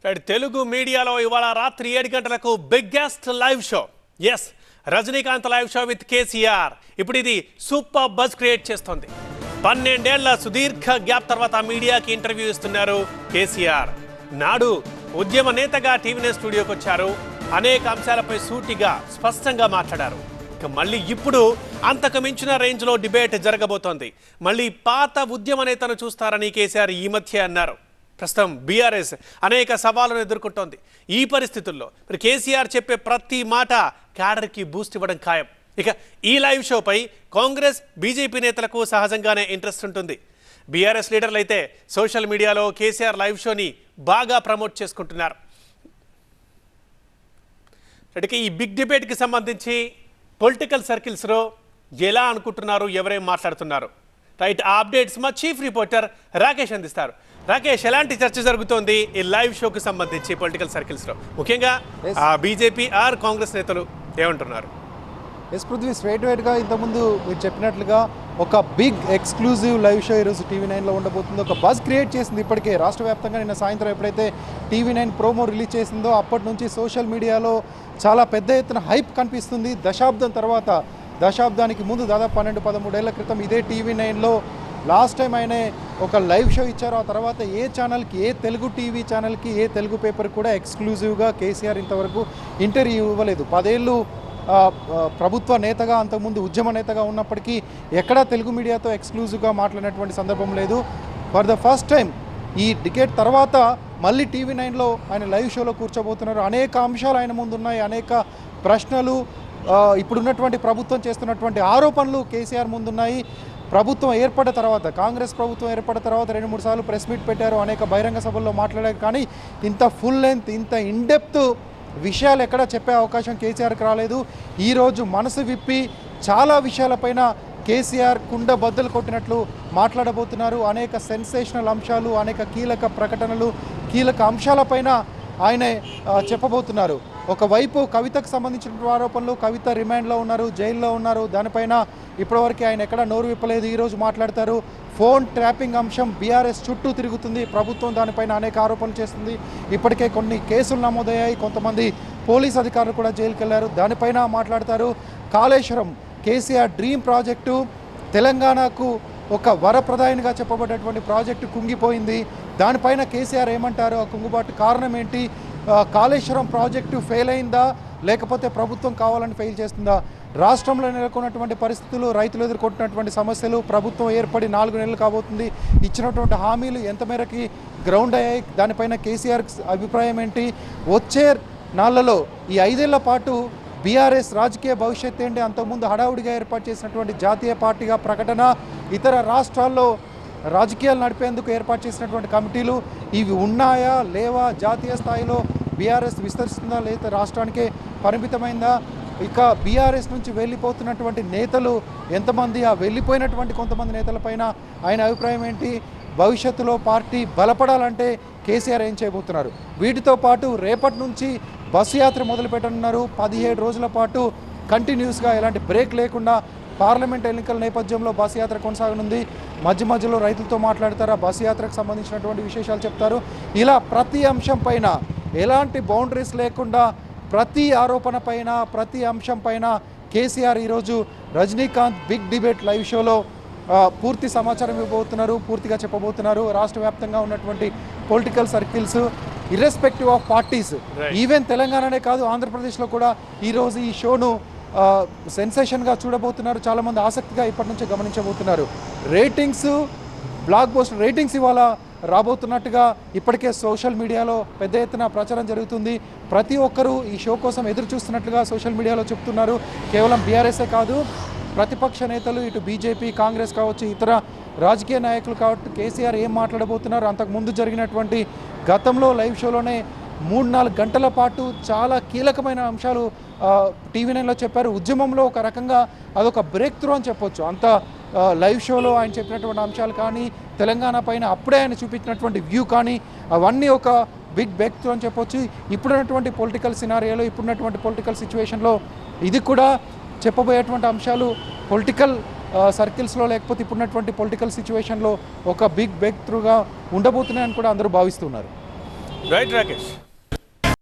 తెలుగు మీడియాలో ఇవాళ రాత్రి 7 గంటలకు biggest live show. Yes, Rajinikanth live show with KCR. ఇప్పుడు ఇది సూపర్ బజ్ క్రియేట్ చేస్తోంది. 12 ఏళ్ల సుదీర్ఘ గ్యాప్ తర్వాత మీడియాకి ఇంటర్వ్యూ ఇస్తున్నారు కేసీఆర్. నాడు ఉద్యమ నేతగా టీవీ స్టూడియోకి వచ్చారు. అనేక అంశాలపై సూటిగా స్పష్టంగా మాట్లాడారు. ఇక మళ్ళీ ఇప్పుడు అంతకు మించిన రేంజ్లో డిబేట్ జరగబోతోంది. మళ్ళీ పాత ఉద్యమ నేతను చూస్తారని కేసీఆర్ ఈ మధ్య అన్నారు. ప్రస్తుతం బీఆర్ఎస్ అనేక సవాళ్లను ఎదుర్కొంటోంది. ఈ పరిస్థితుల్లో మరి కేసీఆర్ చెప్పే ప్రతి మాట క్యాడర్కి బూస్ట్ ఇవ్వడం ఖాయం. ఇక ఈ లైవ్ షోపై కాంగ్రెస్ బీజేపీ నేతలకు సహజంగానే ఇంట్రెస్ట్ ఉంటుంది. బీఆర్ఎస్ లీడర్లు అయితే సోషల్ మీడియాలో కేసీఆర్ లైవ్ షోని బాగా ప్రమోట్ చేసుకుంటున్నారు. ఇక ఈ బిగ్ డిబేట్కి సంబంధించి పొలిటికల్ సర్కిల్స్లో ఎలా అనుకుంటున్నారు, ఎవరేం మాట్లాడుతున్నారు, రైట్, ఆ అప్డేట్స్ మా చీఫ్ రిపోర్టర్ రాకేష్ అందిస్తారు. రాకేష్, ఎలాంటి చర్చ జరుగుతోంది ఈ లైవ్ షోకి సంబంధించి పొలిటికల్ సర్కిల్స్లో, ముఖ్యంగా బీజేపీ ఆర్ కాంగ్రెస్ నేతలు ఏమంటున్నారు? ఎస్ పృథ్వీ, స్ట్రైట్గా ఇంతకుముందు మీరు చెప్పినట్లుగా ఒక బిగ్ ఎక్స్క్లూజివ్ లైవ్ షో ఈరోజు టీవీ9లో ఉండబోతుంది. ఒక బజ్ క్రియేట్ చేసింది ఇప్పటికే రాష్ట్ర వ్యాప్తంగా. నిన్న సాయంత్రం ఎప్పుడైతే టీవీ9 ప్రోమో రిలీజ్ చేసిందో అప్పటి నుంచి సోషల్ మీడియాలో చాలా పెద్ద ఎత్తున హైప్ కనిపిస్తుంది. దశాబ్దానికి ముందు దాదాపు 12-13 ఏళ్ల క్రితం ఇదే టీవీ9లో లాస్ట్ టైం ఆయన ఒక లైవ్ షో ఇచ్చారు. ఆ తర్వాత ఏ ఛానల్కి, ఏ తెలుగు టీవీ ఛానల్కి, ఏ తెలుగు పేపర్ కూడా ఎక్స్క్లూజివ్గా కేసీఆర్ ఇంతవరకు ఇంటర్వ్యూ ఇవ్వలేదు. 10 ఏళ్ళు ప్రభుత్వ నేతగా, అంతకుముందు ఉద్యమ నేతగా ఉన్నప్పటికీ ఎక్కడా తెలుగు మీడియాతో ఎక్స్క్లూజివ్గా మాట్లాడినటువంటి సందర్భం లేదు. ఫర్ ద ఫస్ట్ టైం ఈ డికేట్ తర్వాత మళ్ళీ టీవీ9లో ఆయన లైవ్ షోలో కూర్చోబోతున్నారు. అనేక అంశాలు ఆయన ముందు ఉన్నాయి, అనేక ప్రశ్నలు, ఇప్పుడున్నటువంటి ప్రభుత్వం చేస్తున్నటువంటి ఆరోపణలు కేసీఆర్ ముందున్నాయి. ప్రభుత్వం ఏర్పడిన తర్వాత, కాంగ్రెస్ ప్రభుత్వం ఏర్పడిన తర్వాత 2-3 సార్లు ప్రెస్ మీట్ పెట్టారు, అనేక బహిరంగ సభల్లో మాట్లాడారు. కానీ ఇంత ఫుల్ లెంత్, ఇంత ఇన్డెప్త్ విషయాలు ఎక్కడా చెప్పే అవకాశం కేసీఆర్కి రాలేదు. ఈరోజు మనసు విప్పి చాలా విషయాలపైన కేసీఆర్ కుండ బద్దలు కొట్టినట్లు మాట్లాడబోతున్నారు. అనేక సెన్సేషనల్ అంశాలు, అనేక కీలక ప్రకటనలు, కీలక అంశాలపైన ఆయనే చెప్పబోతున్నారు. ఒకవైపు కవితకు సంబంధించిన ఆరోపణలు, కవిత రిమాండ్లో ఉన్నారు, జైల్లో ఉన్నారు, దానిపైన ఇప్పటివరకు ఆయన ఎక్కడా నోరు విప్పలేదు. ఈరోజు మాట్లాడతారు. ఫోన్ ట్రాపింగ్ అంశం బీఆర్ఎస్ చుట్టూ తిరుగుతుంది. ప్రభుత్వం దానిపైన అనేక ఆరోపణలు చేస్తుంది. ఇప్పటికే కొన్ని కేసులు నమోదయ్యాయి, కొంతమంది పోలీస్ అధికారులు కూడా జైలుకి వెళ్ళారు, దానిపైన మాట్లాడతారు. కాళేశ్వరం, కేసీఆర్ డ్రీమ్ ప్రాజెక్టు, తెలంగాణకు ఒక వరప్రదాయనిగా చెప్పబడ్డటువంటి ప్రాజెక్టు కుంగిపోయింది. దానిపైన కేసీఆర్ ఏమంటారు, ఆ కుంగుబాటు కారణం ఏంటి, కాళేశ్వరం ప్రాజెక్టు ఫెయిల్ అయిందా లేకపోతే ప్రభుత్వం కావాలని ఫెయిల్ చేస్తుందా, రాష్ట్రంలో నెలకొన్నటువంటి పరిస్థితులు, రైతులు ఎదుర్కొంటున్నటువంటి సమస్యలు, ప్రభుత్వం ఏర్పడి 4 నెలలు కాబోతుంది, ఇచ్చినటువంటి హామీలు ఎంత మేరకి గ్రౌండ్ అయ్యాయి, దానిపైన కేసీఆర్ అభిప్రాయం ఏంటి, వచ్చే నాళ్లలో ఈ 5 ఏళ్ల పాటు బీఆర్ఎస్ రాజకీయ భవిష్యత్తు ఏంటి, అంతకుముందు హడావుడిగా ఏర్పాటు చేసినటువంటి జాతీయ పార్టీగా ప్రకటన, ఇతర రాష్ట్రాల్లో రాజకీయాలు నడిపేందుకు ఏర్పాటు చేసినటువంటి కమిటీలు ఇవి ఉన్నాయా లేవా, జాతీయ స్థాయిలో బీఆర్ఎస్ విస్తరిస్తుందా లేదా రాష్ట్రానికే పరిమితమైందా, ఇక బీఆర్ఎస్ నుంచి వెళ్ళిపోతున్నటువంటి నేతలు ఎంతమంది, ఆ వెళ్ళిపోయినటువంటి కొంతమంది నేతలపైన ఆయన అభిప్రాయం ఏంటి, భవిష్యత్తులో పార్టీ బలపడాలంటే కేసీఆర్ ఏం చేయబోతున్నారు. వీటితో పాటు రేపటి నుంచి బస్సు యాత్ర మొదలుపెట్టనున్నారు. 17 రోజుల పాటు కంటిన్యూస్గా ఎలాంటి బ్రేక్ లేకుండా పార్లమెంట్ ఎన్నికల నేపథ్యంలో బస్సు యాత్ర కొనసాగనుంది. మధ్యలో రైతులతో మాట్లాడతారు, ఆ బస్సు యాత్రకు సంబంధించినటువంటి విశేషాలు చెప్తారు. ఇలా ప్రతి అంశం పైన ఎలాంటి బౌండరీస్ లేకుండా, ప్రతి ఆరోపణ పైన, ప్రతి అంశం పైన కేసీఆర్ ఈరోజు రజనీకాంత్ బిగ్ డిబేట్ లైవ్ షోలో పూర్తి సమాచారం ఇవ్వబోతున్నారు, పూర్తిగా చెప్పబోతున్నారు. రాష్ట్ర వ్యాప్తంగా ఉన్నటువంటి political circles, irrespective of parties, even తెలంగాణనే కాదు ఆంధ్రప్రదేశ్లో కూడా ఈరోజు ఈ షోను సెన్సేషన్గా చూడబోతున్నారు. చాలామంది ఆసక్తిగా ఇప్పటి నుంచే గమనించబోతున్నారు. రేటింగ్స్, బ్లాక్ బస్టర్ రేటింగ్స్ ఇవాళ రాబోతున్నట్టుగా ఇప్పటికే సోషల్ మీడియాలో పెద్ద ఎత్తున ప్రచారం జరుగుతుంది. ప్రతి ఒక్కరూ ఈ షో కోసం ఎదురు చూస్తున్నట్లుగా సోషల్ మీడియాలో చెప్తున్నారు. కేవలం బీఆర్ఎస్ఏ కాదు, ప్రతిపక్ష నేతలు, ఇటు బీజేపీ, కాంగ్రెస్ కావచ్చు, ఇతర రాజకీయ నాయకులు కావచ్చు, కేసీఆర్ ఏం మాట్లాడబోతున్నారు. అంతకుముందు జరిగినటువంటి గతంలో లైవ్ షోలోనే 3-4 గంటల పాటు చాలా కీలకమైన అంశాలు టీవీ9లో చెప్పారు. ఉద్యమంలో ఒక రకంగా అదొక బ్రేక్ త్రూ అని చెప్పొచ్చు. అంత లైవ్ షోలో ఆయన చెప్పినటువంటి అంశాలు కానీ, తెలంగాణ పైన అప్పుడే ఆయన చూపించినటువంటి వ్యూ కానీ, అవన్నీ ఒక బిగ్ బ్రేక్ త్రూ అని చెప్పొచ్చు. ఇప్పుడున్నటువంటి పొలిటికల్ సినారియోలో, ఇప్పుడున్నటువంటి పొలిటికల్ సిచ్యువేషన్లో ఇది కూడా చెప్పబోయేటువంటి అంశాలు పొలిటికల్ సర్కిల్స్లో, లేకపోతే ఇప్పుడున్నటువంటి పొలిటికల్ సిచ్యువేషన్లో ఒక బిగ్ బ్రేక్ త్రూగా ఉండబోతున్నాయని కూడా అందరూ భావిస్తున్నారు. రైట్ రాకేష్.